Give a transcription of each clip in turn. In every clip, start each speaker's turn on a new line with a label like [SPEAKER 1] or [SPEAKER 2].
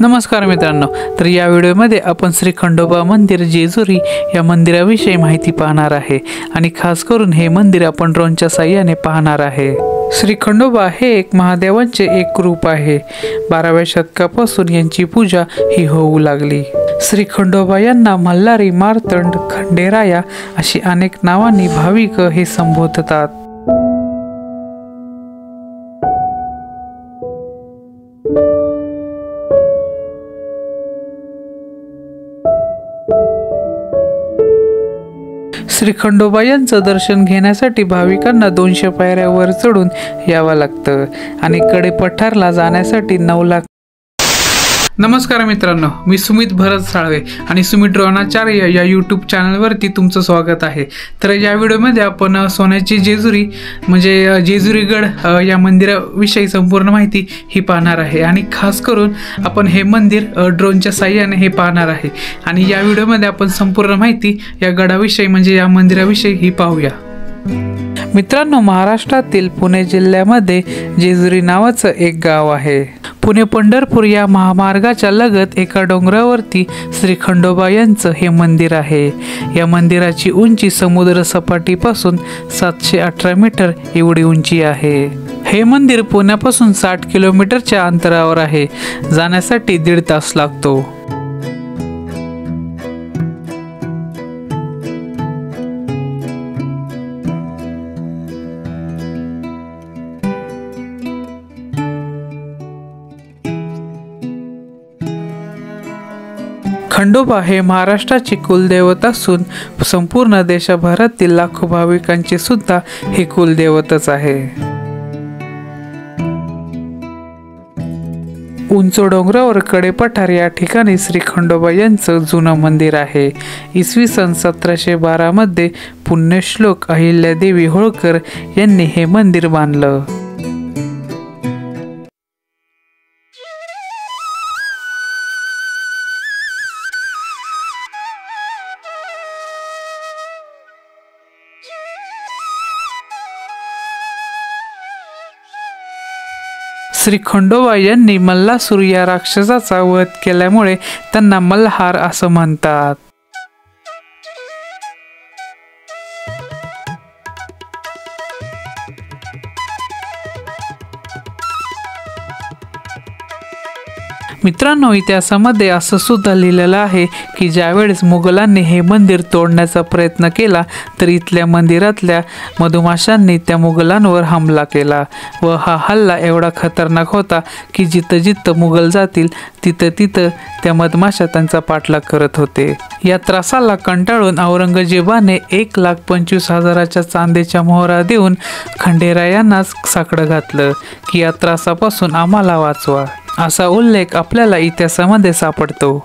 [SPEAKER 1] नमस्कार मित्रांनो, तर या व्हिडिओमध्ये आपण श्री खंडोबा मंदिर जेजुरी या मंदिराविषयी माहिती पाहणार आहे आणि खास करून हे मंदिर आपण ड्रोनच्या साहाय्याने पाहणार आहे। श्री खंडोबा हे एक महादेवांचे एक रूप आहे। 12व्या शतकापासून यांची पूजा ही होऊ लागली। श्री खंडोबा यांना मल्हारी, मार्तंड, खंडेराया अशी अनेक नावांनी भाविक हे संबोधतात। श्री खंडोबा यांचं दर्शन घेण्यासाठी भाविकांना 200 पायऱ्या वर चढून यावं लागतं आणि कडे पठारला जाण्यासाठी 9 लाख। नमस्कार मित्रांनो, मी सुमित भरत साळवे आणि सुमित ड्रोनाचार्य या यूट्यूब चॅनलवरती तुमचं स्वागत आहे। तर या व्हिडिओमध्ये आपण सोन्याची जेजुरी म्हणजे जेजुरीगड या मंदिराविषयी संपूर्ण माहिती ही पाहणार आहे आणि खास करून आपण हे मंदिर ड्रोनच्या साहाय्याने हे पाहणार आहे आणि या व्हिडिओमध्ये आपण संपूर्ण माहिती या गडाविषयी म्हणजे या मंदिराविषयी ही पाहूया। मित्रांनो, महाराष्ट्रातील पुणे जिल्ह्यामध्ये जेजुरी नावाचं एक गाव आहे। पुणे पंढरपूर या महामार्गाच्या लगत एका डोंगरावरती श्री खंडोबा यांचं हे मंदिर आहे। या मंदिराची उंची समुद्र सपाटीपासून 718 मीटर एवढी उंची आहे। हे मंदिर पुण्यापासून 60 किलोमीटरच्या अंतरावर आहे। जाण्यासाठी 1.5 तास लागतो। खंडोबा हे महाराष्ट्राची कुलदैवत असून संपूर्ण देशभरातील लाखो भाविकांचे सुद्धा हे कुलदैवतच आहे। उंच डोंगरावर कडेपठार या ठिकाणी श्री खंडोबा यांचं जुनं मंदिर आहे। इसवी सन 1712 मध्ये पुण्यश्लोक अहिल्यादेवी होळकर यांनी हे मंदिर बांधलं। श्री खंडोबा यांनी मल्लासूर या राक्षसाचा वध केल्यामुळे त्यांना मल्हार असं म्हणतात। मित्रांनो, इतिहासामध्ये असं सुद्धा लिहिलेलं आहे की ज्यावेळेस मुघलांनी हे मंदिर तोडण्याचा प्रयत्न केला तर इथल्या मंदिरातल्या मधुमाशांनी त्या मुघलांवर हमला केला व हा हल्ला एवढा खतरनाक होता की जिथं जिथं मुघल जातील तिथं तिथं त्या मधमाशा त्यांचा पाठलाग करत होते। या त्रासाला कंटाळून औरंगजेबाने 1,25,000च्या चांदीच्या मोहरा देऊन खंडेरायांनाच साकडं घातलं की या त्रासापासून आम्हाला वाचवा, असा उल्लेख आपल्याला इतिहासामध्ये सापडतो।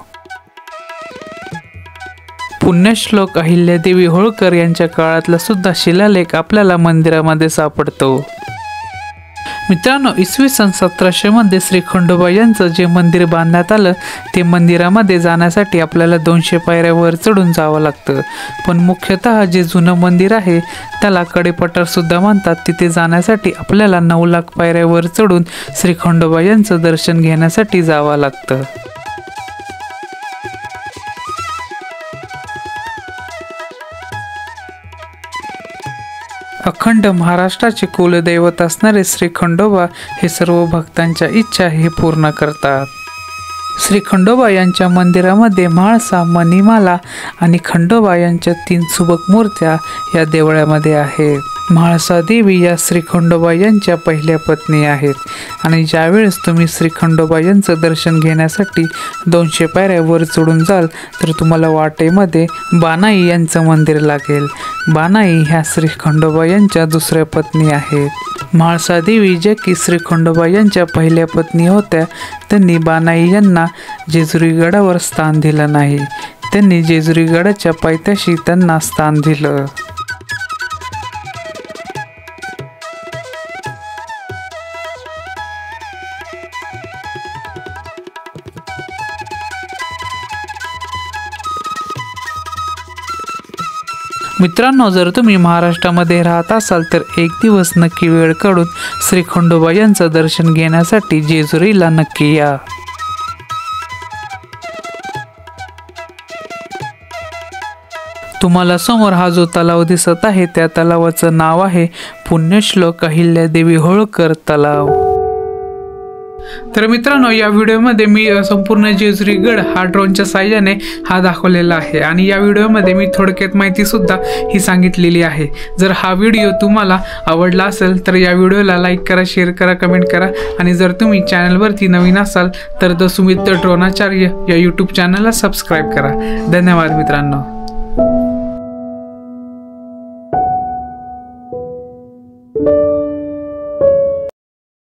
[SPEAKER 1] पुण्यश्लोक अहिल्यादेवी होळकर यांच्या काळातला सुद्धा शिलालेख आपल्याला मंदिरामध्ये सापडतो। मित्रांनो, इसवी सन 1700 मध्ये श्री खंडोबा यांचं जे मंदिर बांधण्यात आलं ते मंदिरामध्ये जाण्यासाठी आपल्याला 200 पायऱ्या वर चढून जावं लागतं। पण मुख्यतः जे जुनं मंदिर आहे त्याला कडेपठार सुद्धा म्हणतात। तिथे जाण्यासाठी आपल्याला 9 लाख पायऱ्या वर चढून श्री खंडोबा यांचं दर्शन घेण्यासाठी जावं लागतं। अखंड महाराष्ट्राचे कुलदैवत असणारे श्री खंडोबा हे सर्व भक्तांच्या इच्छा हे पूर्ण करतात। श्री खंडोबा यांच्या मंदिरामध्ये म्हाळसा, मणिमाला आणि खंडोबा यांच्या 3 सुबक मूर्त्या या देवळामध्ये आहेत। म्हाळसा देवी या श्री खंडोबा यांच्या पहिल्या पत्नी आहेत आणि ज्यावेळेस तुम्ही श्री खंडोबा यांचं दर्शन घेण्यासाठी 200 पायऱ्या वर चढून जाल तर तुम्हाला वाटेमध्ये बानाई यांचं मंदिर लागेल। बानाई ह्या श्री खंडोबा यांच्या दुसऱ्या पत्नी आहेत। म्हाळसा देवी ज्या की श्री खंडोबा यांच्या पहिल्या पत्नी होत्या, त्यांनी बानाई यांना जेजुरी गडावर स्थान दिलं नाही। त्यांनी जेजुरी गडाच्या पायथ्याशी त्यांना स्थान दिलं। मित्रांनो, जर तुम्ही महाराष्ट्रामध्ये राहत असाल तर एक दिवस नक्की वेळ काढून श्री खंडोबा यांचं दर्शन घेण्यासाठी जेजुरीला नक्की या। तुम्हाला समोर हा जो तलाव दिसत आहे त्या तलावाचं नाव आहे पुण्यश्लोक अहिल्यादेवी होळकर तलाव। तर मित्रांनो, या व्हिडिओमध्ये मी संपूर्ण जेजुरी गड हा ड्रोनच्या साहाय्याने हा दाखवलेला आहे आणि या व्हिडिओमध्ये मी थोडक्यात माहिती सुद्धा ही सांगितलेली आहे। जर हा व्हिडिओ तुम्हाला आवडला असेल तर या व्हिडिओला लाईक करा, शेअर करा, कमेंट करा आणि जर तुम्ही चॅनलवरती नवीन असाल तर द सुमित ड्रोनाचार्य या यूट्यूब चॅनलला सबस्क्राईब करा। धन्यवाद मित्रांनो।